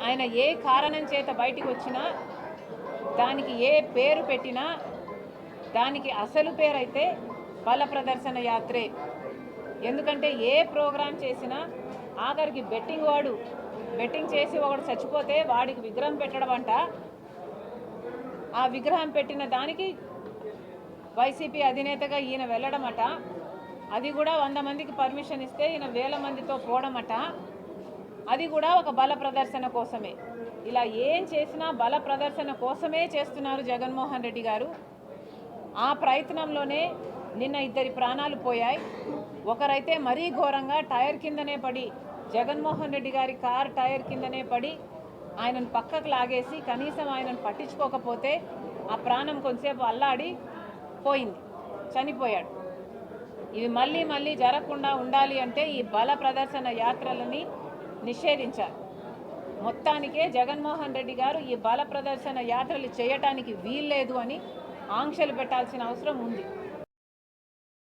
ఆయన ఏ కారణం చేత బయటికి వచ్చినా దానికి ఏ పేరు పెట్టినా దానికి అసలు పేరైతే బల ప్రదర్శన యాత్రే. ఎందుకంటే ఏ ప్రోగ్రాం చేసినా ఆఖరికి బెట్టింగ్ చేసి ఒకడు చచ్చిపోతే వాడికి విగ్రహం పెట్టడం అంట. ఆ విగ్రహం పెట్టిన దానికి వైసీపీ అధినేతగా ఈయన వెళ్ళడమట. అది కూడా 100 మందికి పర్మిషన్ ఇస్తే ఈయన 1000 మందితో పోవడమట. అది కూడా ఒక బల ప్రదర్శన కోసమే. ఇలా ఏం చేసినా బల ప్రదర్శన కోసమే చేస్తున్నారు జగన్మోహన్ రెడ్డి గారు. ఆ ప్రయత్నంలోనే నిన్న 2 ప్రాణాలు పోయాయి. ఒకరైతే మరీ ఘోరంగా టైర్ కిందనే పడి, జగన్మోహన్ రెడ్డి గారి కార్ టైర్ కిందనే పడి ఆయనను పక్కకు లాగేసి కనీసం ఆయనను పట్టించుకోకపోతే ఆ ప్రాణం కొంతసేపు అల్లాడి పోయింది, చనిపోయాడు. ఇవి మళ్ళీ మళ్ళీ జరగకుండా ఉండాలి అంటే ఈ బల ప్రదర్శన యాత్రలని నిషేధించారు. మొత్తానికే జగన్మోహన్ రెడ్డి గారు ఈ బల ప్రదర్శన యాత్రలు చేయటానికి వీల్లేదు అని ఆంక్షలు పెట్టాల్సిన అవసరం ఉంది.